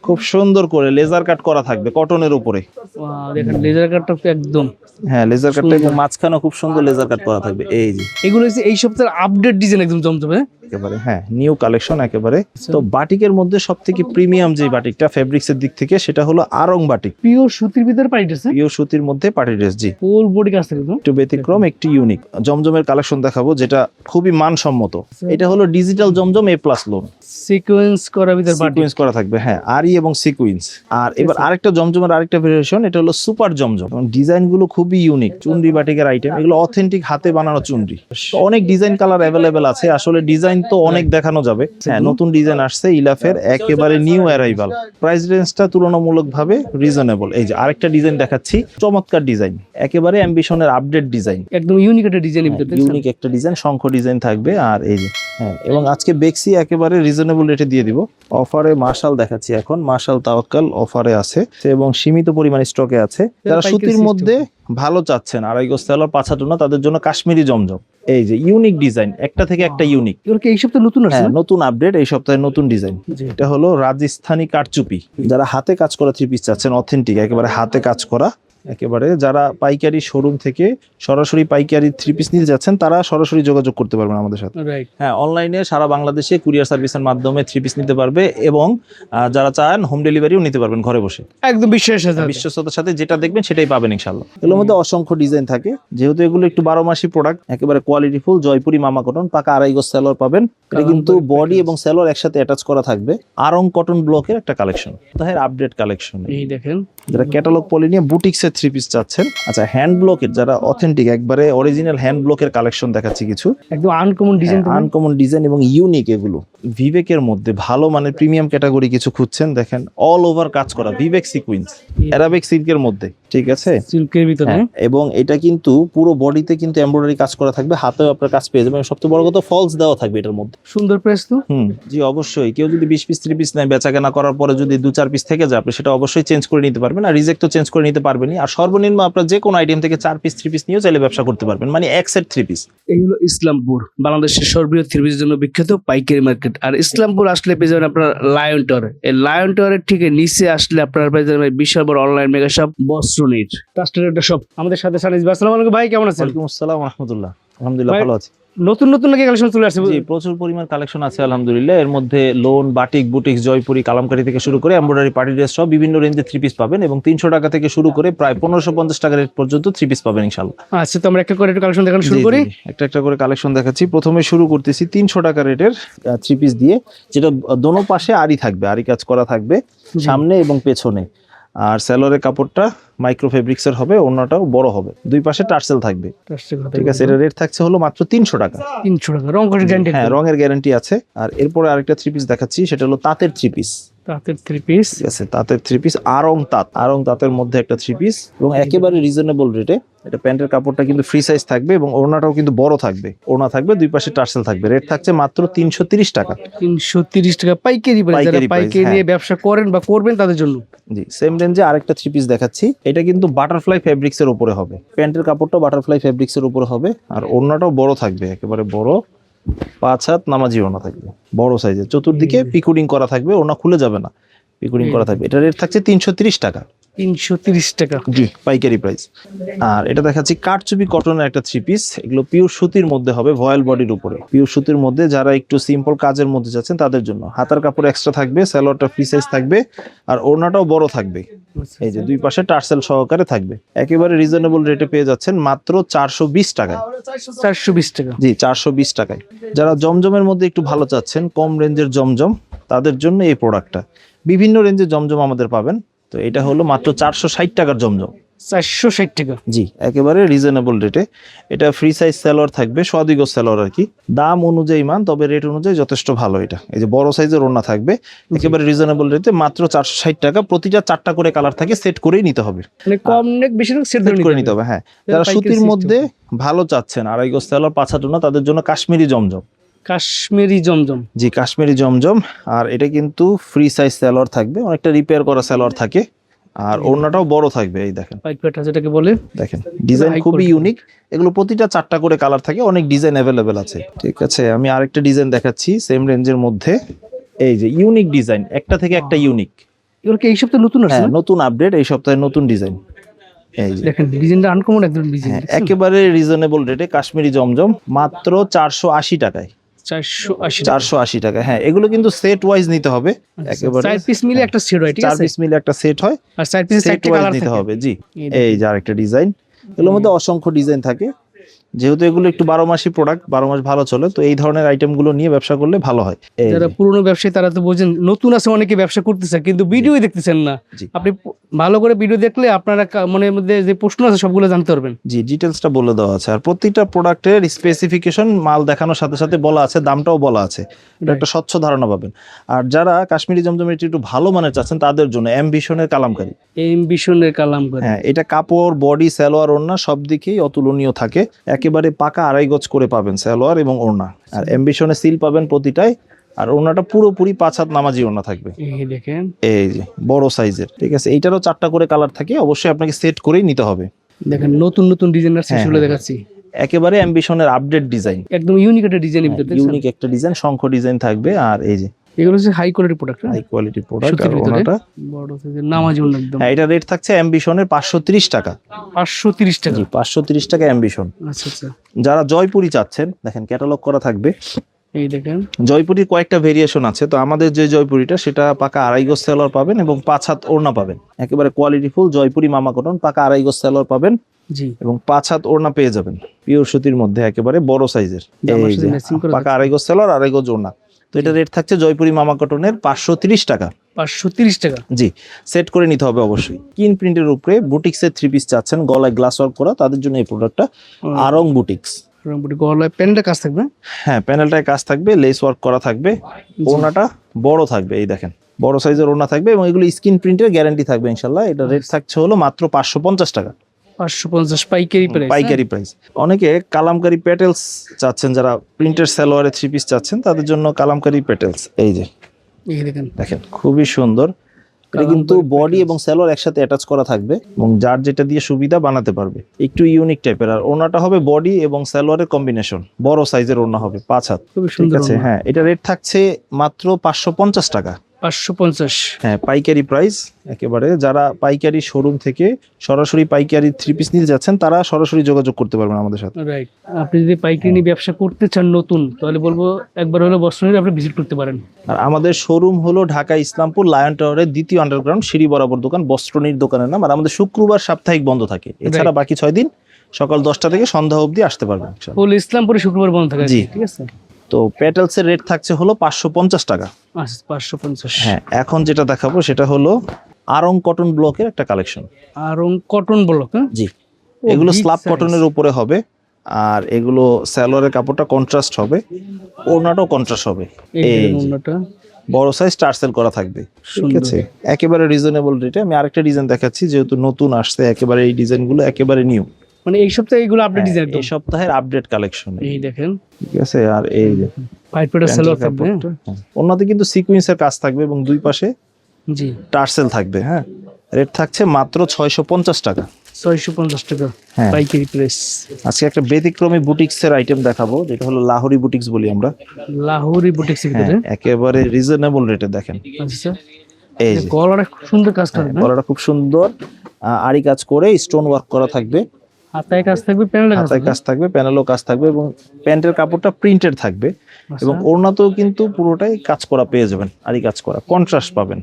খুব সুন্দর করে লেজার কাট করা থাকবে কটনের উপরে। দেখেন লেজার কাটটা একদম, হ্যাঁ লেজার কাটটা একদম মাঝখানে খুব সুন্দর লেজার কাট করা থাকবে। এই যে এগুলো হচ্ছে এই সপ্তাহের আপডেট ডিজাইন, একদম জমজমে একেবারে হ্যাঁ নিউ কালেকশন একেবারে। তো বাটিকের মধ্যে সবথেকে প্রিমিয়াম যে বাটিকটা ফেব্রিক্স এর দিক থেকে সেটা হলো আরং বাটিক। পিওর সুতির ভিতরে পাইট আছে, পিওর সুতির মধ্যে পার্টি ড্রেস। জি ফুল বডি কাজ থাকে, একটু ব্যতিক্রম একটু ইউনিক। জমজমের কালেকশন দেখাবো যেটা খুবই মানসম্মত। এটা হলো digital Zamzam A+ loan, sequence করা ভিতরে বাটিক সিকোয়েন্স করা থাকবে। হ্যাঁ আরি এবং সিকোয়েন্স। আর এবার আরেকটা জমজমের আরেকটা ভেরিয়েশন, এটা হলো সুপার জমজম। ডিজাইন গুলো খুবই ইউনিক, চুনরি বাটিকের আইটেম, এগুলো অথেন্টিক হাতে বানানো চুনরি। অনেক ডিজাইন কালার অ্যাভেলেবেল আছে, আসলে ডিজাইন তো অনেক দেখানো যাবে। হ্যাঁ নতুন ডিজাইন আসছে ইলাফের, একেবারে নিউ অ্যারাইভাল। প্রাইস রেঞ্জটা তুলনামূলকভাবে রিজনেবল। এই যে আরেকটা ডিজাইন দেখাচ্ছি, চমৎকার ডিজাইন, একেবারে অ্যাম্বিশনের আপডেট ডিজাইন, একদম ইউনিক একটা ডিজাইনের ভিতরে। ইউনিক একটা ডিজাইন, শঙ্খ ডিজাইন থাকবে। আর এই যে হ্যাঁ, এবং আজকে বেক্সি একেবারে রিজনেবল রেটে দিয়ে দিব অফারে। মার্শাল দেখাচ্ছি এখন, মার্শাল তাওয়াক্কাল অফারে আছে এবং সীমিত পরিমাণ স্টকে আছে। যারা সুতির মধ্যে ভালো চাচ্ছেন, আড়াই গজ সেলর 5 হাত, তাদের জন্য কাশ্মীরি জমজম। এই যে ইউনিক ডিজাইন, একটা থেকে একটা ইউনিক। এগুলো কি এই সপ্তাহে নতুন আসছে? হ্যাঁ নতুন আপডেট, এই সপ্তাহে নতুন ডিজাইন। এটা হলো রাজস্থানী কারচুপি। যারা হাতে কাজ করা 3 পিস চাচ্ছেন, অথেন্টিক একেবারে হাতে কাজ করা, একেবারে যারা পাইকারি শোরুম থেকে সরাসরি পাইকারি 3 পিস নিতে যাচ্ছেন, তারা সরাসরি যোগাযোগ করতে পারবেন আমাদের সাথে। হ্যাঁ অনলাইনে সারা বাংলাদেশে কুরিয়ার সার্ভিসের মাধ্যমে 3 পিস নিতে পারবে এবং যারা চান হোম ডেলিভারিও নিতে পারবেন ঘরে বসে, একদম বিশ্বস্ততার সাথে। যেটা দেখবেন সেটাই পাবেন ইনশাআল্লাহ। এগুলোর মধ্যে অসংখ্য ডিজাইন থাকে, যেহেতু এগুলো একটু 12 মাসি প্রোডাক্ট, একেবারে কোয়ালিটি ফুল। জয়পুরি মামা কটন, পাকা আড়াই গজ সেলর পাবেন। এটা কিন্তু বডি এবং সেলর একসাথে অ্যাটাচ করা থাকবে। আরং কটন ব্লকের একটা কালেকশন, তাহের আপডেট কালেকশন। এই দেখেন যারা ক্যাটালগ পলি নিয়ে বুটিক্সের 3 পিস চাচ্ছেন, আচ্ছা হ্যান্ড ব্লকের যারা অথেন্টিক একবারে অরিজিনাল হ্যান্ড ব্লকের কালেকশন দেখাচ্ছি কিছু, একদম আনকমন ডিজাইন, আনকমন ডিজাইন এবং ইউনিক। এগুলো ভিভেকের মধ্যে ভালো মানের প্রিমিয়াম ক্যাটাগরি কিছু খুঁজছেন, দেখেন অল ওভার কাজ করা ভিভেক সিকোয়েন্স, অ্যারাবিক সিল্কের মধ্যে, ঠিক আছে সিল্কের ভিতরে। এবং এটা কিন্তু পুরো বডিতে কিন্তু এমব্রয়ডারি কাজ করা থাকবে, হাতেও আপনার কাজ পেয়ে যাবেন। সবচেয়ে বড় কথা ফলস দেওয়া থাকবে এটার মধ্যে। সুন্দর প্রেস তো। জি অবশ্যই। কেউ যদি 20 পিস 3 পিস নেয়, বেচা কেনা করার পরে যদি 2-4 পিস থেকে যায়, আপনি সেটা অবশ্যই চেঞ্জ করে নিতে পারবেন। আর রিজেক্ট তো চেঞ্জ করে নিতে পারবেনই। আর সর্বনিম্ন আপনার যে কোনো আইটেম থেকে 4 পিস 3 পিস নিয়েও চাইলে ব্যবসা করতে পারবেন, মানে এক সেট 3 পিস। এই হলো ইসলামপুর, বাংলাদেশের সর্ববৃহৎ 3 পিসের জন্য বিখ্যাত পাইকারি মার্কেট। আর ইসলামপুর আসলে পেয়ে যাবেন আপনার লায়ন টাওয়ার। এই লায়ন টাওয়ারের ঠিক নিচে আসলে আপনার পেয়ে যাবেন বিশাল বড় অনলাইন মেগা শপ বস্ত্রনীর ট্রাস্টেড একটা শপ। আমাদের সাথে সানিস ভাই, আসসালামু আলাইকুম ভাই, কেমন আছেন? ওয়ালাইকুম আসসালাম ওয়া রাহমাতুল্লাহ। আলহামদুলিল্লাহ ভালো আছি। নতুন নতুন নাকি কালেকশন চলে আসছে? জি প্রচুর পরিমাণ কালেকশন আছে আলহামদুলিল্লাহ। এর মধ্যে loan, batik, boutiques, Jaipuri, Kalamkari থেকে শুরু করে এমব্রয়ডারি, পার্টি ড্রেস সব বিভিন্ন রেঞ্জে 3 পিস পাবেন এবং 300 টাকা থেকে শুরু করে প্রায় 1550 টাকা রেট পর্যন্ত 3 পিস পাবেন ইনশাআল্লাহ। আচ্ছা, তো আমরা একটা করে একটু কালেকশন দেখানো শুরু করি। একটা একটা করে কালেকশন দেখাচ্ছি। প্রথমে শুরু করতেছি 300 টাকা রেটের 3 পিস দিয়ে, যেটা দোনো পাশে আরি থাকবে, আরি কাজ করা থাকবে সামনে এবং পেছনে। আর সেলরের কাপড়টা মাইক্রো ফেব্রিক্সের হবে, ওড়নাটাও বড় হবে, দুই পাশে টার্সেল থাকবে, ঠিক আছে। এটা রেট থাকছে হলো মাত্র 300 টাকা। 300 টাকা, রং করার গ্যারান্টি? হ্যাঁ রঙের গ্যারান্টি আছে। আর এরপরে আরেকটা 3 পিস দেখাচ্ছি, সেটা হলো তাঁতের 3 পিস। তাঁতের 3 পিস, ঠিক আছে, তাঁতের 3 পিস, আরং তাঁতের মধ্যে একটা 3 পিস এবং একেবারে রিজনেবল রেটে। এটা প্যান্টের কাপড়টা কিন্তু ফ্রি সাইজ থাকবে এবং ওড়নাটাও কিন্তু বড় থাকবে, ওড়না থাকবে, দুই পাশে টার্সেল থাকবে। রেট থাকছে মাত্র 330 টাকা। 330 টাকা পাইকারি। পাইকারি নিয়ে ব্যবসা করেন বা করবেন তাদের জন্য। জি সেম রেঞ্জে আরেকটা 3 পিস দেখাচ্ছি। এটা কিন্তু বাটারফ্লাই ফেব্রিক্স এর উপরে হবে, প্যান্টের কাপড়টা বাটারফ্লাই ফেব্রিক্স এর উপরে হবে আর ওড়নাটাও বড় থাকবে, একেবারে বড় 5 হাত নামাজি ওড়না থাকবে, বড় সাইজের, চতুর্দিকে পিকুডিং করা থাকবে, ওড়না খুলে যাবে না, পিকুডিং করা থাকবে। এটা রেট থাকছে 330 টাকা। 330 টাকা, জি পাইকারি প্রাইস। আর এটা দেখাচ্ছি কারচুপি কটনের একটা 3 পিস। এগুলো পিওর সুতির মধ্যে হবে, ভয়েল বডির উপরে, পিওর সুতির মধ্যে। যারা একটু সিম্পল কাজের মধ্যে যাচ্ছেন তাদের জন্য হাতার কাপড় এক্সট্রা থাকবে, সেলরটা ফ্রি সাইজ থাকবে আর ওড়নাটাও বড় থাকবে। এই যে দুই পাশে টার্সেল সহকারে থাকবে, একেবারে রিজনেবল রেটে পেয়ে যাচ্ছেন মাত্র 420 টাকায়। 420 টাকা, জি 420 টাকায়। যারা জমজমের মধ্যে একটু ভালো চাচ্ছেন, কম রেঞ্জের জমজম, তাদের জন্য এই প্রোডাক্টটা। বিভিন্ন রেঞ্জের জমজম আমাদের পাবেন। তো এটা হলো মাত্র 460 টাকার জমজম। 460 টাকা, জি একেবারে রিজনেবল রেটে। এটা ফ্রি সাইজ সেলর থাকবে, সদিগো সেলর আর কি। দাম অনুযায়ী মান, তবে রেট অনুযায়ী যথেষ্ট ভালো। এটা এই যে বড় সাইজের ওড়না থাকবে, একেবারে রিজনেবল রেটে মাত্র 460 টাকা। প্রতিটা 4টা করে কালার থাকে, সেট করেই নিতে হবে, মানে কম নেক বেশি নেক সেট করে নিতে হবে। হ্যাঁ যারা সুতির মধ্যে ভালো চাচ্ছেন, আড়াই গজ সেলর 5 হাত ওড়না, তাদের জন্য কাশ্মীরি জমজম। কাশ্মীরি জমজম, জি কাশ্মীরি জমজম। আর এটা কিন্তু ফ্রি সাইজ সেলর থাকবে, অনেকটা রিপেয়ার করা সেলর থাকে আর ওড়নাটাও বড় থাকবে। এই দেখেন পাইট পেটা যেটাকে বলে, দেখেন ডিজাইন খুবই ইউনিক। এগুলো প্রতিটা 4টা করে কালার থাকে, অনেক ডিজাইন অ্যাভেলেবেল আছে। ঠিক আছে, আমি আরেকটা ডিজাইন দেখাচ্ছি সেম রেঞ্জের মধ্যে। এই যে ইউনিক ডিজাইন, একটা থেকে একটা ইউনিক। এগুলো কি এই সপ্তাহে নতুন আসছে হ্যাঁ না? নতুন আপডেট, এই সপ্তাহে নতুন ডিজাইন। এই যে দেখেন ডিজাইনটা আনকমন একদম ডিজাইন। হ্যাঁ, একেবারে রিজনেবল রেটে কাশ্মীরি জমজম মাত্র 480 টাকায়। 480 480 টাকা। হ্যাঁ, এগুলো কিন্তু সেট ওয়াইজ নিতে হবে একেবারে। 4 পিস মিলে একটা সেট হয়, ঠিক 4 আছে? পিস মিলে একটা সেট হয়, আর 4 পিসে সেট 4টা ওয়াইজ কালার নিতে থাকে। হবে। জি, এই এই যে আরেকটা ডিজাইন, এগুলোর মধ্যে অসংখ্য ডিজাইন থাকে। যেহেতু এগুলো একটু 12 মাসি প্রোডাক্ট, 12 মাস ভালো চলে, তো এই ধরনের আইটেম গুলো নিয়ে ব্যবসা করলে ভালো হয়। এই যারা যে, পুরনো ব্যবসায়ী তারা তো বোঝেন, নতুন আছে অনেকে ব্যবসা করতেছে কিন্তু ভিডিওই দেখতেছেন না। জি। আপনি ভালো করে ভিডিও দেখলে আপনারা মনের মধ্যে যে প্রশ্ন আছে সবগুলো জানতে পারবেন। জি, ডিটেলসটা বলে দেওয়া আছে, আর প্রত্যেকটা প্রোডাক্টের স্পেসিফিকেশন মাল দেখানোর সাথে সাথে বলা আছে, দামটাও বলা আছে, এটা একটা স্বচ্ছ ধারণা পাবেন। আর যারা কাশ্মীরি জমজমের একটু ভালো মানের চাচ্ছেন তাদের জন্য অ্যাম্বিশনের কালামকারী। এমবিশনের কালাম করে। হ্যাঁ, এটা কাপড়, বডি, সালোয়ার, ওড়না সব দিকেই অতুলনীয় থাকে। একেবারে পাকা 2.5 গজ করে পাবেন সালোয়ার এবং ওড়না, আর অ্যাম্বিশনে সিল পাবেন প্রতিটায়। আর ওড়নাটা পুরোপুরি 5 হাত নামাজি ওড়না থাকবে। এই দেখেন, এই যে বড় সাইজের, ঠিক আছে। এইটারও 4টা করে কালার থাকে, অবশ্যই আপনাকে সেট করেই নিতে হবে। দেখেন নতুন নতুন ডিজাইনার হ্যাঁ, সেগুলো দেখাচ্ছি। একেবারে অ্যাম্বিশনের আপডেট ডিজাইন, একদম ইউনিক একটা ডিজাইনের ভিতরে দেখছেন? ইউনিক একটা ডিজাইন, শঙ্খ ডিজাইন থাকবে। আর এই যে এগুলো হচ্ছে high quality product, high quality product. সুতির আর ভিতরে ওড়নাটা, বড় সাইজের নামাজি ওড়না একদম। হ্যাঁ, এটা রেট থাকছে অ্যাম্বিশনের 530 টাকা। 530 টাকা। জি, 530 টাকা অ্যাম্বিশন। আচ্ছা আচ্ছা, যারা জয়পুরি চাচ্ছেন, দেখেন ক্যাটালগ করা থাকবে। এই দেখেন জয়পুরির কয়েকটা ভেরিয়েশন আছে, তো আমাদের যে জয়পুরিটা সেটা পাকা 2.5 গজ সালোয়ার পাবেন এবং 5 হাত ওড়না পাবেন। একেবারে কোয়ালিটি ফুল জয়পুরি মামা কটন, পাকা 2.5 গজ সালোয়ার পাবেন জি। এবং 5 হাত ওড়না পেয়ে যাবেন, পিওর সুতির মধ্যে একেবারে বড় সাইজের। জামার এই সাথে যে matching করে পাকা 2.5 গজ সালোয়ার, 2.5 গজ ওড়না। তো এটা রেট থাকছে জয়পুরি মামা কটনের 530 টাকা। 530 টাকা। জি, সেট করে নিতে হবে অবশ্যই। স্কিন প্রিন্টের উপরে বুটিক্সের 3 পিস চাচ্ছেন, গলায় গ্লাস ওয়ার্ক করা, তাদের জন্য এই প্রোডাক্টটা আরং বুটিক্স। রংপুরি গলায় প্যান্টের কাজ থাকবে। হ্যাঁ, প্যানেলটায় কাজ থাকবে, লেস ওয়ার্ক করা থাকবে, ওড়নাটা বড় থাকবে। এই দেখেন বড় সাইজের ওড়না থাকবে এবং এগুলো স্কিন প্রিন্টের গ্যারান্টি থাকবে ইনশাল্লাহ। এটা রেট থাকছে হলো মাত্র 550 টাকা 550 পাইকারি প্রাইস। পাইকারি প্রাইস। অনেকে কালামকারী প্যাটেলস চাচ্ছেন, যারা প্রিন্টের সালোয়ারে 3 পিস চাচ্ছেন তাদের জন্য কালামকারী প্যাটেলস। এই যে এই দেখেন, দেখেন খুবই সুন্দর। এটা কিন্তু বডি এবং সালোয়ার একসাথে অ্যাটাচ করা থাকবে এবং যার যেটা দিয়ে সুবিধা বানাতে পারবে। একটু ইউনিক টাইপের। আর ওড়নাটা হবে বডি এবং সালোয়ারের কম্বিনেশন, বড় সাইজের ওড়না হবে, 5 হাত। খুবই ঠিক সুন্দর আছে। ওড়না। হ্যাঁ, এটা রেট থাকছে মাত্র 550 টাকা। 550। হ্যাঁ, পাইকারি প্রাইস একেবারে। যারা পাইকারি শোরুম থেকে সরাসরি পাইকারি 3 পিস নিতে যাচ্ছেন তারা সরাসরি যোগাযোগ করতে পারবেন আমাদের সাথে। রাইট। আপনি যদি পাইকারি নিয়ে ব্যবসা করতে চান নতুন, তাহলে বলবো একবার হলো বস্ত্রনীর আপনি ভিজিট করতে পারেন। আর আমাদের শোরুম হলো ঢাকা ইসলামপুর লায়ন টাওয়ারের 2য় আন্ডারগ্রাউন্ড সিঁড়ি বরাবর দোকান, বস্ত্রনীর দোকানের নাম। আর আমাদের শুক্রবার সাপ্তাহিক বন্ধ থাকে, এছাড়া বাকি 6 দিন সকাল 10টা থেকে সন্ধ্যা অবধি আসতে পারবেন ইনশাআল্লাহ। ফুল ইসলামপুরে শুক্রবার বন্ধ থাকে, জি। ঠিক আছে। তো প্যাটেলসের রেট থাকছে হলো 550 টাকা। আচ্ছা, 550। হ্যাঁ, এখন যেটা দেখাবো সেটা হলো আরং কটন ব্লকের একটা কালেকশন। আর কটন ব্লক। হ্যাঁ, জি, ও, এগুলো big স্ল্যাব size। কটনের উপরে হবে। আর এগুলো সালোয়ারের কাপড়টা কন্ট্রাস্ট হবে, ওড়নাটাও কন্ট্রাস্ট হবে। এই এই দেখেন যে ওড়নাটা। বড় সাইজ টার্সেল করা থাকবে, ঠিক সুন্দর। আছে। একেবারে রিজনেবল রেটে। আমি আরেকটা ডিজাইন দেখাচ্ছি, যেহেতু নতুন আসছে, একেবারে এই ডিজাইনগুলো একেবারে নিউ। মানে এই সপ্তাহে এগুলো আপডেট ডিজাইন একদম। এই সপ্তাহের আপডেট কালেকশন, এই দেখেন ঠিক আছে। আর এই যে হোয়াইট পেটার সালোয়ার থাকবে। কাপড়টা, হ্যাঁ। ওড়নাতে কিন্তু সিকোয়েন্সের কাজ থাকবে এবং দুই পাশে জি, টার্সেল থাকবে। হ্যাঁ, রেট থাকছে মাত্র 650 টাকা। 650 টাকা হ্যাঁ। পাইকারি প্রাইস। আজকে একটা ব্যতিক্রমী বুটিক্সের আইটেম দেখাবো, যেটা হলো লাহোরি বুটিক্স বলি আমরা। লাহোরি বুটিক্স এর হ্যাঁ, ভিতরে। একেবারে রিজনেবল রেটে দেখেন। আচ্ছা, এই যে গলাটা খুব সুন্দর কাজ থাকবে। গলাটা খুব সুন্দর, আড়ি কাজ করে স্টোন ওয়ার্ক করা থাকবে, হাতায় কাজ থাকবে, প্যানেলে কাজ হাতায় থাকবে। কাজ থাকবে, প্যানেলও কাজ থাকবে এবং প্যান্টের কাপড়টা প্রিন্টেড থাকবে এবং ওড়নাতেও কিন্তু পুরোটাই কাজ করা পেয়ে যাবেন, আড়ি কাজ করা, কন্ট্রাস্ট পাবেন।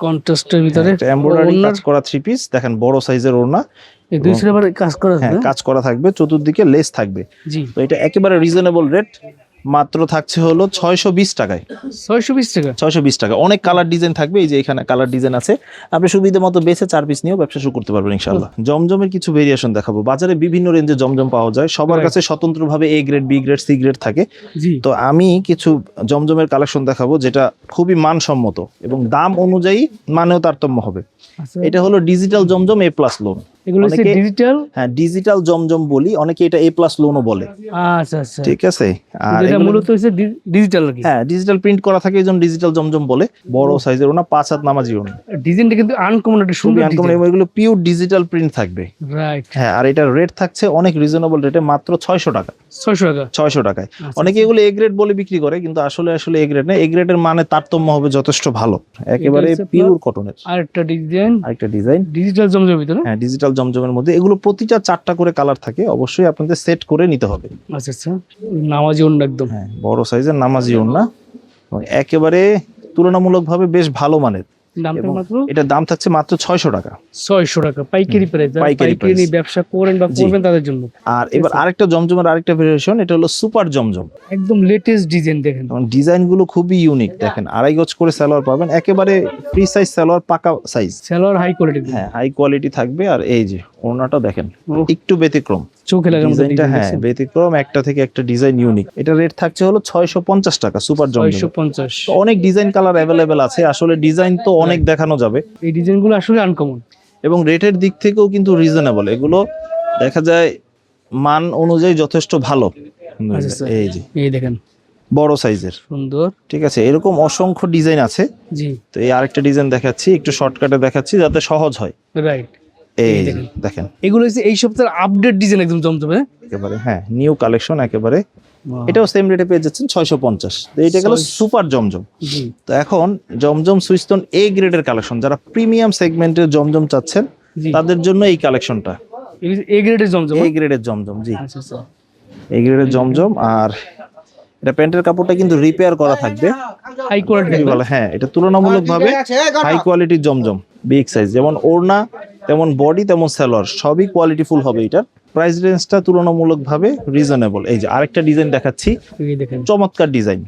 কন্ট্রাস্টের ভিতরে এমব্রয়ডারি ওড়নার কাজ করা 3 পিস, দেখেন বড় সাইজের ওড়না। এই দুই সাইডে আবার কাজ করা হ্যাঁ, থাকবে। কাজ করা থাকবে, চতুর্দিকে লেস থাকবে। জি, তো এটা একেবারে রিজনেবল রেট, মাত্র থাকছে হলো 620 টাকায়। 620 টাকা। 620 টাকা। অনেক কালার ডিজাইন থাকবে, এই যে এখানে কালার ডিজাইন আছে, আপনি সুবিধা মতো বেছে 4 পিস নিয়েও ব্যবসা শুরু করতে পারবেন ইনশাআল্লাহ। জমজমের কিছু ভেরিয়েশন দেখাবো। বাজারে বিভিন্ন রেঞ্জে জমজম পাওয়া যায়, সবার কাছে স্বতন্ত্রভাবে A grade, B grade, C grade থাকে। জি, তো আমি কিছু জমজমের কালেকশন দেখাবো যেটা খুবই মানসম্মত এবং দাম অনুযায়ী মানেও তারতম্য হবে। আচ্ছা। এটা হলো ডিজিটাল জমজম A+ লোন। এগুলো হচ্ছে অনেকে- ডিজিটাল। হ্যাঁ, ডিজিটাল জমজম বলি, অনেকে এটা এ প্লাস লোনও বলে। আচ্ছা আচ্ছা, ঠিক আছে। আর এটা এগুলো- মূলত হচ্ছে ডিজিটাল আর কি। হ্যাঁ, ডিজিটাল প্রিন্ট করা থাকে, এই জন্য ডিজিটাল জমজম বলে। বড় সাইজের ওনা, 5 হাত নামাজি ওনা, ডিজাইনটা কিন্তু আনকমন, একটা সুন্দর খুবই uncommon, ডিজাইন। এবং এগুলো পিওর ডিজিটাল প্রিন্ট থাকবে। রাইট, হ্যাঁ, আর এটার রেট থাকছে অনেক রিজনেবল রেটে, মাত্র 600 টাকা। 600 টাকা। 600 টাকায়। আচ্ছা, অনেকে এগুলো এ গ্রেড বলে বিক্রি করে, কিন্তু আসলে আসলে এ গ্রেড না। এ গ্রেডের মানে তারতম্য হবে যথেষ্ট ভালো, একেবারে হচ্ছে পিওর কটনের। আরেকটা ডিজাইন, আরেকটা ডিজাইন, ডিজিটাল জমজমের ভিতরে। হ্যাঁ, ডিজিটাল জমজমের মধ্যে। এগুলো প্রতিটা 4টা করে কালার থাকে, অবশ্যই আপনাদের সেট করে নিতে হবে। আচ্ছা আচ্ছা, নামাজি ওন্না একদম। হ্যাঁ, বড় সাইজের নামাজি ওড়না, এবং একেবারে তুলনামূলকভাবে বেশ ভালো মানের। দামটা এবং মাত্র এটার দাম থাকছে মাত্র 600 টাকা। 600 টাকা পাইকারি প্রাইস। যারা পাইকারি পাইকারি price। নিয়ে ব্যবসা করেন বা জি। করবেন তাদের জন্য আর এবার আরেকটা জমজমের আরেকটা ভেরিয়েশন, এটা হলো সুপার জমজম। একদম লেটেস্ট ডিজাইন। দেখেন এবং ডিজাইন গুলো খুবই ইউনিক। দেখেন, 2.5 গজ করে সালোয়ার পাবেন, একেবারে ফ্রি সাইজ সালোয়ার, পাকা সাইজ। Salwar high quality. হ্যাঁ, হাই কোয়ালিটি থাকবে। আর এই যে ওড়নাটা দেখেন, ওহ। একটু ব্যতিক্রম চোখে লাগার মতো ডিজাইনটা। ডিজাইন। হ্যাঁ, ব্যতিক্রম, একটা থেকে একটা ডিজাইন ইউনিক। এটা রেট থাকছে হলো 650 টাকা সুপার জমজম। 650। অনেক ডিজাইন কালার অ্যাভেলেবেল আছে, আসলে ডিজাইন তো অনেক দেখানো যাবে, এই ডিজাইনগুলো আসলে আনকমন। এবং রেটের দিক থেকেও কিন্তু রিজনেবল। এগুলো দেখা যায় মান অনুযায়ী যথেষ্ট ভালো। আচ্ছা, আচ্ছা। এই যে এই দেখেন, বড় সাইজের। সুন্দর। ঠিক আছে, এরকম অসংখ্য ডিজাইন আছে। জি, তো এই আরেকটা ডিজাইন দেখাচ্ছি, একটু শর্টকাটে দেখাচ্ছি যাতে সহজ হয়। রাইট। এই এই যে দেখেন। দেখেন, এগুলো হচ্ছে এই সপ্তাহের আপডেট ডিজাইন, একদম জমজমে। একেবারে হ্যাঁ নিউ কালেকশন একেবারে। এটাও সেম রেটে পেয়ে যাচ্ছেন 650। তো এইটা গেল সুপার জমজম। জি, তো এখন জমজম সুইস্টোন এ গ্রেডের কালেকশন, যারা প্রিমিয়াম সেগমেন্টের জমজম চাচ্ছেন জি। তাদের জন্য এই কালেকশনটা। এ গ্রেডের জমজম। এ গ্রেডের জমজম, জি, আচ্ছা আচ্ছা, এই গ্রেডের জমজম। আর এটা প্যান্টের কাপড়টা কিন্তু রিপেয়ার করা থাকবে, হাই কোয়ালিটি। বলে। হ্যাঁ, এটা তুলনামূলকভাবে হাই কোয়ালিটির জমজম, বিগ সাইজ। যেমন ওড়না তেমন বডি তেমন সালোয়ার, সবই কোয়ালিটিফুল হবে। এটার প্রাইস রেঞ্জটা তুলনামূলকভাবে রিজনেবল। এই যে আরেকটা ডিজাইন দেখাচ্ছি, এই দেখেন, চমৎকার ডিজাইন।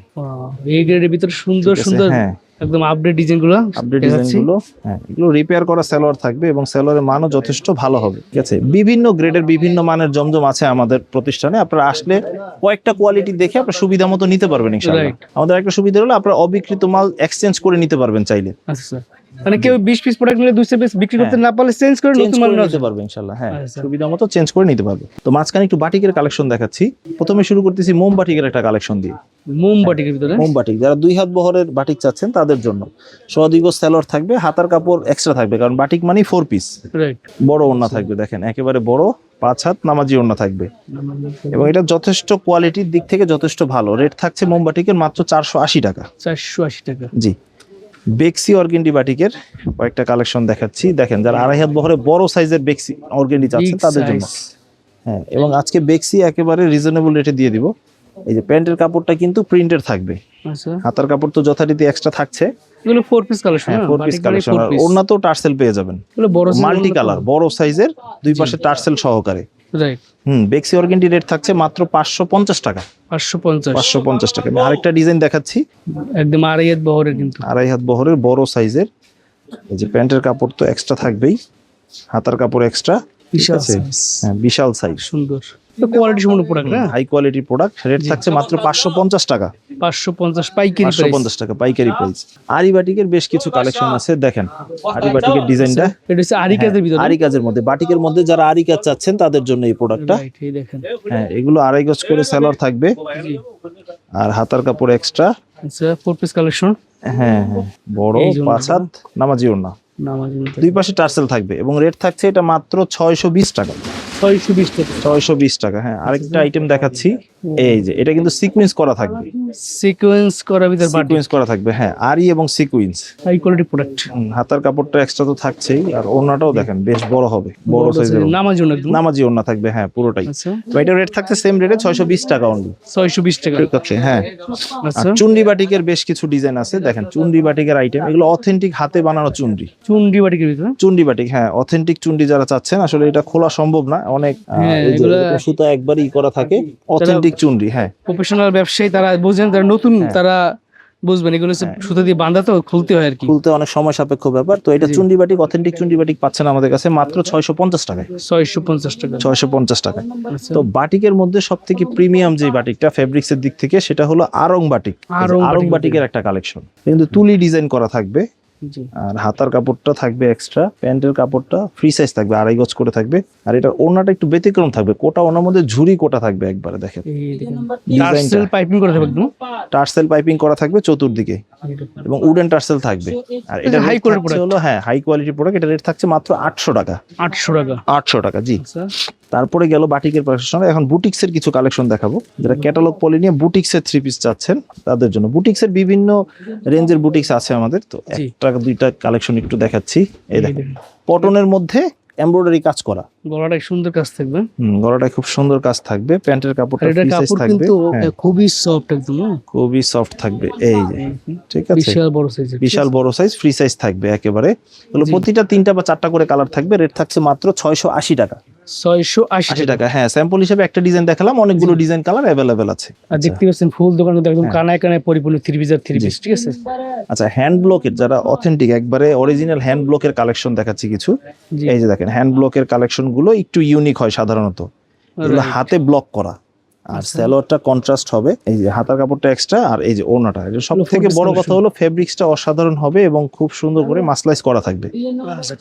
এই গ্রেডের ভিতরে সুন্দর ঠিক আছে, সুন্দর হ্যাঁ, একদম আপডেট ডিজাইনগুলো। আপডেট ডিজাইনগুলো। হ্যাঁ, এগুলো রিপেয়ার করা সালোয়ার থাকবে, এবং সালোয়ারের মানও যথেষ্ট ভালো হবে। ঠিক আছে, বিভিন্ন গ্রেডের বিভিন্ন মানের জমজম আছে আমাদের প্রতিষ্ঠানে। আপনারা আসলে কয়েকটা কোয়ালিটি দেখে আপনার সুবিধা মতো নিতে পারবেন ইনশাআল্লাহ। Right. আমাদের একটা সুবিধা হলো আপনারা অবিকৃত মাল এক্সচেঞ্জ করে নিতে পারবেন চাইলে। আচ্ছা স্যার, মানে কেউ 20 পিস প্রোডাক্ট নিলে 200 পিস বিক্রি করতে না পারলে চেঞ্জ করে চেঞ্জ নতুন মাল করে নেওয়া নিতে যায়। পারবে ইনশাআল্লাহ। হ্যাঁ, আচ্ছা। সুবিধা মতো চেঞ্জ করে নিতে পারবে। তো মাঝখানে একটু বাটিকের কালেকশন দেখাচ্ছি। প্রথমে শুরু করতেছি মোম বাটিকের একটা কালেকশন দিয়ে। মোম বাটিকের ভিতরে। মোম বাটিক, যারা 2 হাত বহরের বাটিক চাচ্ছেন তাদের জন্য। সোয়াদিগ সালোয়ার থাকবে, হাতার কাপড় এক্সট্রা থাকবে, কারণ বাটিক মানেই 4 পিস। রাইট। বড় ওড়না থাকবে, দেখেন একেবারে বড় 5 হাত নামাজি ওড়না থাকবে, এবং এটা যথেষ্ট কোয়ালিটির দিক থেকে যথেষ্ট ভালো। রেট থাকছে মোমবাটিকের মাত্র 480 টাকা। 480 টাকা। জি, বেক্সি অর্গেন্ডি বাটিকের কয়েকটা কালেকশন দেখাচ্ছি। দেখেন, যারা 2.5 হাত বহরে বড় সাইজের বেক্সি অর্গেন্ডি চাচ্ছেন Big তাদের জন্য। size। হ্যাঁ, এবং আজকে বেক্সি একেবারে রিজনেবল রেটে দিয়ে দিব। এই যে প্যান্টের কাপড়টা কিন্তু প্রিন্টের থাকবে, আচ্ছা, হাতার কাপড় তো যথারীতি এক্সট্রা থাকছে। এগুলো 4 পিস কালেকশন। হ্যাঁ, 4 পিস কালেকশন। আর ওড়না তো টার্সেল পেয়ে যাবেন, এগুলো বড় মাল্টি কালার, বড় সাইজের, দুই পাশে টার্সেল সহকারে। রাইট। বেক্সি অর্গেন্ডি রেট থাকছে মাত্র 550 টাকা। 550। 550 টাকা। আমি আরেকটা ডিজাইন দেখাচ্ছি, একদম আড়াইয়াত বহরের কিন্তু। 2.5 হাত বহরের বড় সাইজের। এই যে প্যান্টের কাপড় তো এক্সট্রা থাকবেই, হাতার কাপড় এক্সট্রা। বিশাল আছে। size। হ্যাঁ, বিশাল সাইজ, সুন্দর। তো কোয়ালিটি সম্পূর্ণ প্রোডাক্ট না। High quality product. রেট থাকছে মাত্র 550 টাকা। 550 পাইকারি প্রাইস। 550 টাকা পাইকারি প্রাইস। আরি বাটিকের বেশ কিছু কালেকশন আছে, দেখেন আরি বাটিকের ডিজাইনটা। এটা হচ্ছে আরি কাজের ভিতরে। আরি কাজের মধ্যে, বাটিকের মধ্যে যারা আরি কাজ চাচ্ছেন তাদের জন্য এই প্রোডাক্টটা। রাইট, এই দেখেন। হ্যাঁ, এগুলো 2.5 গজ করে সালোয়ার থাকবে, জি, আর হাতার কাপড় এক্সট্রা। আচ্ছা 4 পিস কালেকশন। হ্যাঁ হ্যাঁ, বড় এই যে 5 হাত নামাজি ওড়না, নামাজি মধ্যে। দুই পাশে টার্সেল থাকবে, এবং রেট থাকছে এটা মাত্র 620 টাকা। 620 টাকা। 620 টাকা। হ্যাঁ, আরেকটা আইটেম দেখাচ্ছি। এই যে এটা কিন্তু সিকোয়েন্স করা থাকবে, সিকোয়েন্স করা ভিতর বাটি। সিকোয়েন্স করা থাকবে। হ্যাঁ, আরি এবং সিকোয়েন্স। High quality product. হাতার কাপড়টা এক্সট্রা তো থাকছেই, আর ওড়নাটাও দেখেন বেশ বড় হবে, বড় সাইজের নামাজি ওন্না একদম। নামাজি ওড়না থাকবে। হ্যাঁ, পুরোটাই। আচ্ছা, তো এটা রেট থাকছে সেম রেটে 620 টাকা অনলি। 620 টাকা। ঠিক আছে। হ্যাঁ, আর আচ্ছা, চুন্ডি বাটিকের বেশ কিছু ডিজাইন আছে, দেখেন চুন্ডি বাটিকের আইটেম। এগুলো অথেন্টিক হাতে বানানো চুন্ডি। চুন্ডি বাটিকের ভিতরে। চুন্ডি বাটিক, হ্যাঁ, অথেন্টিক চুন্ডি যারা চাচ্ছেন, আসলে এটা খোলা সম্ভব না, অনেক হ্যাঁ, এই যে এগুলা- এরকম সুতা একবারই করা থাকে, অথেন্টিক চুন্ডি। হ্যাঁ, প্রফেশনাল ব্যবসায়ী তারা বুঝেন, তারা নতুন তারা বুঝবেন। এগুলো হচ্ছে সুতা দিয়ে বাঁধা, তো খুলতে হয় আর কি। খুলতে অনেক সময় সাপেক্ষ ব্যাপার। তো এটা Chundi batik, authentic Chundi batik পাচ্ছেন আমাদের কাছে মাত্র 650 টাকায়। 650 টাকা। 650 টাকায়। আচ্ছা, তো বাটিকের মধ্যে সব থেকে প্রিমিয়াম যে বাটিকটা ফেব্রিক্স এর দিক থেকে, সেটা হলো আরং বাটিক। আরং আরং বাটিক। বাটিকের একটা কালেকশন, কিন্তু তুলি ডিজাইন করা থাকবে, জি আর হাতার কাপড়টা থাকবে এক্সট্রা, প্যান্টের কাপড়টা ফ্রি সাইজ থাকবে, 2.5 গজ করে থাকবে। আর এটার ওড়নাটা একটু ব্যতিক্রম থাকবে, কোটা ওড়নার মধ্যে ঝুরি কোটা থাকবে একবারে, দেখেন টার্সেল পাইপিং করা থাকবে একদম। টার্সেল পাইপিং করা থাকবে চতুর্দিকে এবং উডেন টার্সেল থাকবে। আর এটা হাই কোয়ালিটি হলো হ্যাঁ হাই কোয়ালিটি প্রোডাক্ট। এটা রেট থাকছে মাত্র 800 টাকা। 800 টাকা। 800 টাকা জি। আচ্ছা তারপরে গেল বাটিকের কালেকশন। এখন বুটিক্সের কিছু কালেকশন দেখাবো, যারা ক্যাটালগ পলি নিয়ে বুটিক্সের 3 পিস চাচ্ছেন তাদের জন্য। বুটিক্সের বিভিন্ন রেঞ্জের বুটিক্স আছে আমাদের, তো জি। একটা দুইটা কালেকশন একটু দেখাচ্ছি। এই দেখেন কটনের মধ্যে এমব্রয়ডারি কাজ করা, গলাটা সুন্দর কাজ থাকবে। গলাটায় খুব সুন্দর কাজ থাকবে, প্যান্টের কাপড়টা আর এটা ফ্রি সাইজ কাপড় থাকবে, কিন্তু হ্যাঁ, খুবই সফট একদম, খুবই সফট থাকবে। এই যে ঠিক আছে, বিশাল বড় সাইজের, বিশাল বড় সাইজ, ফ্রি সাইজ থাকবে একেবারে। হলো প্রতিটা 3টা বা 4টা করে কালার থাকবে। রেট থাকছে মাত্র 680 টাকা। 680 টাকা, হ্যাঁ। স্যাম্পল হিসেবে একটা ডিজাইন দেখালাম, অনেকগুলো ডিজাইন কালার অ্যাভেলেবেল আছে। আর দেখতে পাচ্ছেন ফুল দোকান কিন্তু একদম কানায় কানায় পরিপূর্ণ 3 পিস আর 3 পিস, ঠিক আছে। আচ্ছা, হ্যান্ড ব্লকের যারা অথেন্টিক একবারে অরিজিনাল হ্যান্ড ব্লকের কালেকশন দেখাচ্ছি কিছু। জি। এই যে দেখেন হ্যান্ড ব্লকের কালেকশন গুলো একটু ইউনিক হয় সাধারণত, এগুলো হাতে ব্লক করা। আর সালোয়ারটা কন্ট্রাস্ট হবে, এই যে হাতার কাপড়টা এক্সট্রা, আর এই যে ওড়নাটা। এটা সব থেকে বড় কথা হলো ফেব্রিক্সটা অসাধারণ হবে এবং খুব সুন্দর করে মাসলাইজ করা থাকবে।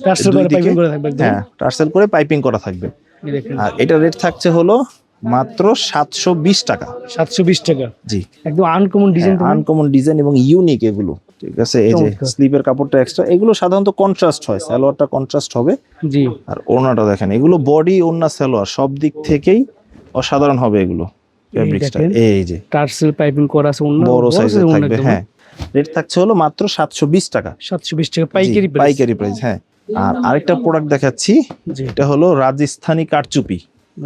টার্সেল করে পাইপিং করা থাকবে একদম। হ্যাঁ, টার্সেল করে পাইপিং করা থাকবে। এই দেখেন আর এটা রেট থাকছে হলো মাত্র 720 টাকা। 720 টাকা। জি, একদম আনকমন ডিজাইন, আনকমন ডিজাইন এবং ইউনিক এগুলো, ঠিক আছে। এই যে চমৎকার। স্লিপের কাপড়টা এক্সট্রা, এগুলো সাধারণত কন্ট্রাস্ট হয়, সালোয়ারটা কন্ট্রাস্ট হবে। জি। আর ওড়নাটা দেখেন, এগুলো বডি ওড়না সালোয়ার সব দিক থেকেই অসাধারণ হবে এগুলো ফেব্রিক্সটা। দেখেন। এই যে টার্সেল পাইপিং করা আছে, অন্য বড় সাইজে থাকবে, হ্যাঁ। রেট থাকছে হলো মাত্র 720 টাকা। 720 টাকা পাইকারি জি, প্রাইস। পাইকারি প্রাইস, হ্যাঁ। আর আরেকটা প্রোডাক্ট দেখাচ্ছি, জি। এটা হলো রাজস্থানি কারচুপি।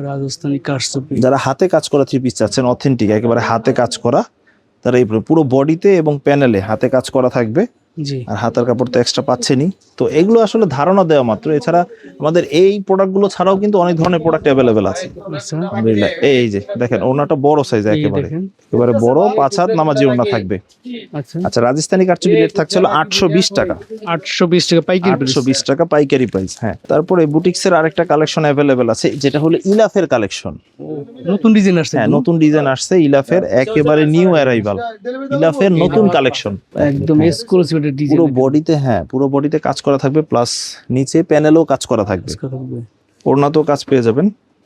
রাজস্থানী কারচুপি। যারা হাতে কাজ করা 3 পিস চাচ্ছেন অথেন্টিক একেবারে হাতে কাজ করা, তারা এই পুরো বডিতে এবং প্যানেলে হাতে কাজ করা থাকবে। জি। আর হাতার কাপড় তো এক্সট্রা পাচ্ছেনই। তো এগুলো আসলে ধারণা দেওয়া মাত্র, এছাড়া আমাদের এই প্রোডাক্টগুলো ছাড়াও কিন্তু অনেক ধরনের প্রোডাক্ট অ্যাভেলেবেল আছে। আচ্ছা আলহামদুলিল্লাহ। এই যে দেখেন ওড়নাটা বড় সাইজ, এই একেবারে দেখেন। একেবারে বড় 5 হাত নামাজি ওড়না থাকবে। আচ্ছা আচ্ছা, রাজস্থানি কারচুপি রেট থাকছে হলো 820 টাকা। 820 টাকা পাইকারি প্রাইস। 820 টাকা পাইকারি প্রাইস, হ্যাঁ। তারপরে বুটিক্সের আরেকটা কালেকশন অ্যাভেলেবেল আছে, যেটা হলো ইলাফের কালেকশন। নতুন ডিজাইন আসছে, হ্যাঁ, নতুন ডিজাইন আসছে ইলাফের, একেবারে নিউ অ্যারাইভাল ইলাফের নতুন কালেকশন। একদম এক্সক্লুসিভ ডিজাইন। পুরো বডিতে, হ্যাঁ, পুরো বডিতে কাজ করা থাকবে, প্লাস নিচে প্যানেলেও কাজ করা থাকবে। ওড়নাতেও কাজ পেয়ে যাবেন,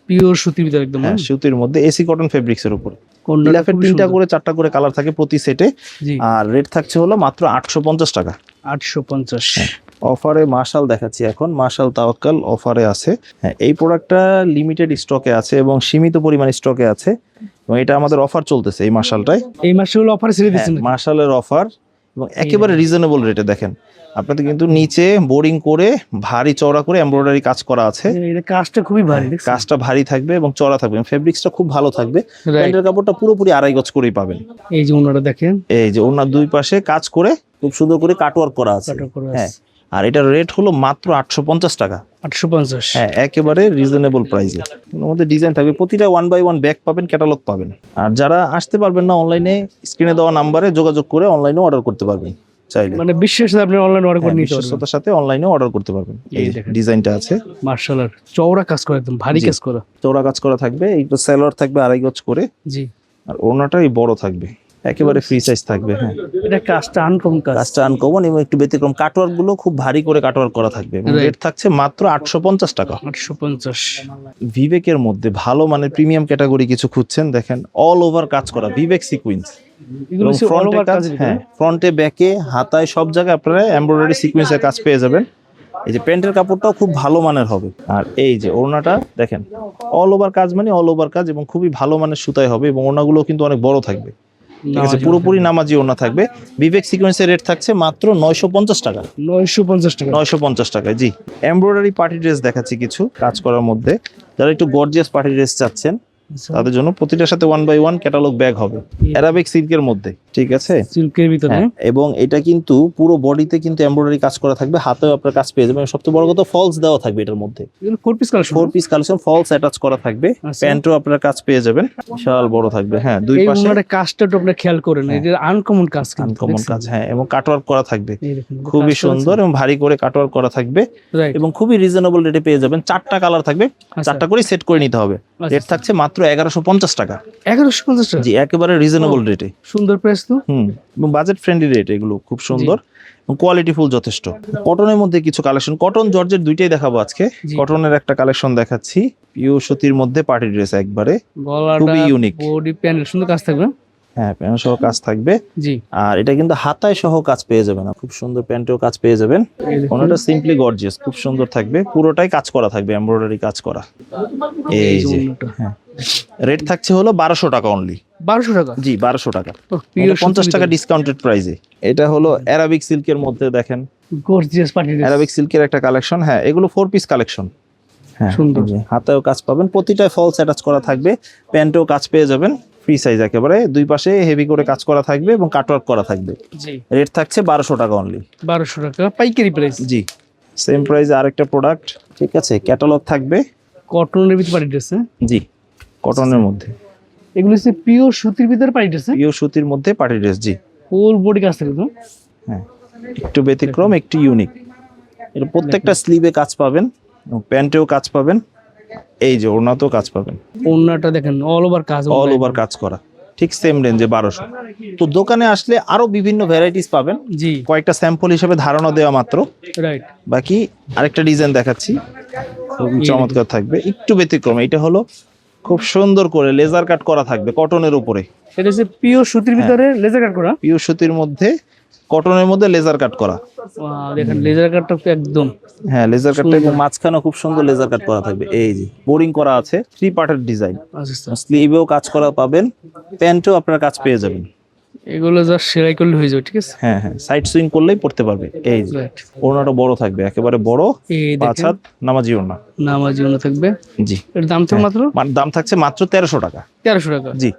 পিওর সুতির ভিতর একদম। হ্যাঁ, সুতির মধ্যে এসি কটন ফেব্রিক্সের উপর। কোনটা ইলাফের 3টা করে 4টা করে কালার থাকে প্রতি সেটে। জি। আর রেট থাকছে হলো মাত্র 850 টাকা। 850। অফারে মার্শাল দেখাচ্ছি এখন, মার্শাল তাওয়াক্কাল অফারে আছে। হ্যাঁ, এই প্রোডাক্টটা লিমিটেড স্টকে আছে এবং সীমিত পরিমাণ স্টকে আছে, এবং এটা আমাদের অফার চলতেছে এই মার্শালটায়। এই মাসে হলো অফার ছেড়ে দিচ্ছেন। মার্শালের অফার, এবং একেবারে রিজনেবল রেটে। দেখেন আপনাদের কিন্তু নিচে বোরিং করে ভারী চওড়া করে এমব্রয়ডারি কাজ করা আছে। এটা কাজটা খুবই ভারী, দেখছেন? কাজটা ভারী থাকবে এবং চওড়া থাকবে, ফেব্রিক্সটা খুব ভালো থাকবে। প্যান্টের কাপড়টা পুরোপুরি 2.5 গজ করেই পাবেন। এই যে ওনারা দেখেন, এই যে ওনার দুই পাশে কাজ করে খুব সুন্দর করে কাটওয়ার্ক করা আছে, কাটওয়ার্ক করা হ্যাঁ। আছে। আর এটার রেট হলো মাত্র 850 টাকা। 850। হ্যাঁ, একেবারে রিজনেবল প্রাইসে। আমাদের ডিজাইন থাকবে, প্রতিটা 1 বাই 1 ব্যাগ পাবেন, ক্যাটালগ পাবেন। আর যারা আসতে পারবেন না, অনলাইনে স্ক্রিনে দেওয়া নাম্বারে যোগাযোগ করে অনলাইনে অর্ডার করতে পারবেন চাইলে। মানে বিশ্বের সাথে আপনি অনলাইন অর্ডার করে হ্যাঁ, নিতে পারবেন। বিশ্বস্ততার সাথে অনলাইনে অর্ডার করতে পারবেন। এই দেখেন। ডিজাইনটা আছে, মার্শালের চওড়া কাজ করা, একদম ভারী জি। কাজ করা। চওড়া কাজ করা থাকবে, একটু সালোয়ার থাকবে 2.5 গজ করে, জি। আর ওড়নাটাই বড় থাকবে, একেবারে ফ্রি সাইজ থাকবে। হ্যাঁ, এটা কাজটা আনকমন কাজ। কাজটা আনকমন এবং একটু ব্যতিক্রম। কাটওয়ার্ক গুলো খুব ভারী করে কাটওয়ার্ক করা থাকবে, এবং রেট থাকছে মাত্র 850 টাকা। 850। ভিভেকের মধ্যে ভালো মানের প্রিমিয়াম ক্যাটাগরি কিছু খুঁজছেন, দেখেন অল ওভার কাজ করা ভিভেক সিকোয়েন্স। এগুলো হচ্ছে all over কাজ। হ্যাঁ, ফ্রন্টে ব্যাকে হাতায় সব জায়গায় আপনারা এমব্রয়ডারি সিকোয়েন্সের কাজ পেয়ে যাবেন। এই যে প্যান্টের কাপড়টাও খুব ভালো মানের হবে। আর এই যে ওড়নাটা দেখেন, অল ওভার কাজ, মানে অল ওভার কাজ, এবং খুবই ভালো মানের সুতায় হবে, এবং ওড়নাগুলো কিন্তু অনেক বড় থাকবে, ঠিক আছে। পুরোপুরি নামাজি ওড়না থাকবে। বিবেক সিকোয়েন্সের রেট থাকছে মাত্র 950 টাকা। 950 টাকা। 950 টাকায়, জি। এমব্রয়ডারি পার্টি ড্রেস দেখাচ্ছি কিছু কাজ করার মধ্যে। যারা একটু গর্জিয়াস পার্টি ড্রেস চাচ্ছেন তাদের জন্য প্রতিটার সাথে 1 বাই 1 ক্যাটালগ ব্যাগ হবে, অ্যারাবিক সিল্কের মধ্যে, ঠিক আছে। সিল্কের ভিতরে। হ্যাঁ, এবং এটা কিন্তু পুরো বডিতে কিন্তু এমব্রয়ডারি কাজ করা থাকবে, হাতেও আপনার কাজ পেয়ে যাবেন। সবচেয়ে বড় কথা, ফলস দেওয়া থাকবে এটার মধ্যে। এগুলো 4 piece collection. 4 piece collection, falls attach করা থাকবে, আচ্ছা। প্যান্টও আপনার কাজ পেয়ে যাবেন, বিশাল বড় থাকবে। হ্যাঁ, দুই এই পাশে ওনার কাজটা তো আপনি খেয়াল করেন, এটা আনকমন কাজ কিন্তু। আনকমন কাজ, হ্যাঁ, এবং কাটওয়ার্ক করা থাকবে, এই দেখেন, খুবই সুন্দর এবং ভারী করে কাটওয়ার্ক করা থাকবে, রাইট। এবং খুবই রিজনেবল রেটে পেয়ে যাবেন। 4টা কালার থাকবে, 4টা করে সেট করে নিতে হবে। রেট থাকছে মাত্র 1150 টাকা। 1150 টাকা। জি, একেবারে রিজনেবল রেটে। সুন্দর প্রাইস তো। এবং বাজেট ফ্রেন্ডলি রেট, এগুলো খুব সুন্দর। কোয়ালিটি ফুল যথেষ্ট। কটনের মধ্যে কিছু কালেকশন, কটন জর্জেট দুইটাই দেখাবো আজকে। জি। কটনের একটা কালেকশন দেখাচ্ছি, পিওর সুতির মধ্যে পার্টি ড্রেস, একবারে গলাটা খুবই unique। বডি প্যানেল সুন্দর কাজ থাকবে। হ্যাঁ প্যান্ট সহ কাজ থাকবে। জি, আর এটা কিন্তু হাতায় সহ কাজ পেয়ে যাবেন, খুব সুন্দর প্যান্টেও কাজ পেয়ে যাবেন। এই দেখুন। কোনটা সিম্পলি গর্জিয়াস, খুব সুন্দর থাকবে, পুরোটাই কাজ করা থাকবে, এমব্রয়ডারি কাজ করা। এই যে অন্যটা। হ্যাঁ, রেট থাকছে হলো 1200 টাকা অনলি। 1200 টাকা। জি 1200 টাকা, পিওর 50 টাকা ডিসকাউন্টেড প্রাইসে। এটা হলো অ্যারাবিক সিল্কের মধ্যে, দেখেন গর্জিয়াস পার্টি ড্রেস। অ্যারাবিক সিল্কের একটা কালেকশন। হ্যাঁ এগুলো 4 পিস কালেকশন। হ্যাঁ সুন্দর। এই যে হাতেও কাজ পাবেন, প্রতিটায় ফলস অ্যাটাচ করা থাকবে, প্যান্টেও কাজ পেয়ে যাবেন, ফ্রি সাইজ একেবারে, দুই পাশে হেভি করে কাজ করা থাকবে এবং কাটওয়ার্ক করা থাকবে। জি, রেট থাকছে 1200 টাকা অনলি। 1200 টাকা পাইকারি প্রাইস। জি সেম প্রাইসে আরেকটা প্রোডাক্ট, ঠিক আছে, ক্যাটালগ থাকবে। কটনের ভিতরে পার্টি ড্রেস। জি কটনের মধ্যে, এগুলো হচ্ছে পিওর সুতির ভিতরে পার্টি ড্রেস। পিওর সুতির মধ্যে পার্টি ড্রেস। জি ফুল বডি কাজ থাকবে তো। হ্যাঁ একটু ব্যতিক্রম, একটু ইউনিক। এর প্রত্যেকটা স্লিভে কাজ পাবেন, প্যান্টেও কাজ পাবেন, এই যে ওড়নাতেও কাজ পাবেন, ওন্নাটা দেখেন অল ওভার কাজ। অল ওভার কাজ করা, ঠিক সেম রেঞ্জে 1200। তো দোকানে আসলে আরো বিভিন্ন ভ্যারাইটিস পাবেন, জি, কয়েকটা স্যাম্পল হিসেবে ধারণা দেওয়া মাত্র। রাইট। বাকি আরেকটা ডিজাইন দেখাচ্ছি, খুবই চমৎকার থাকবে, একটু ব্যতিক্রম। এটা হলো খুব সুন্দর করে লেজার কাট করা থাকবে কটনের উপরে, এটা হচ্ছে পিওর সুতির ভিতরে লেজার কাট করা। পিওর সুতির মধ্যে কটনের মধ্যে লেজার কাট করা। ওয়াও, দেখেন লেজার কাটটা তো একদম। হ্যাঁ লেজার কাটটা, এবং মাঝখানে খুব সুন্দর লেজার কাট করা থাকবে, এই যে বোরিং করা আছে, 3 পার্টের ডিজাইন। আচ্ছা, স্লিভেও কাজ করা পাবেন, প্যান্টেও আপনার কাজ পেয়ে যাবেন। এগুলো জাস্ট সেলাই করলে হয়ে যাবে, ঠিক আছে। হ্যাঁ হ্যাঁ, সাইড সুইং করলেই পড়তে পারবে। এই যে রাইট। ওড়নাটা বড় থাকবে, একেবারে বড়, এই 5 দেখেন হাত নামাজি ওড়না। নামাজি ওন্না থাকবে। জি এর দাম তো মাত্র দাম থাকছে মাত্র 1300 টাকা। 1300 টাকা। জি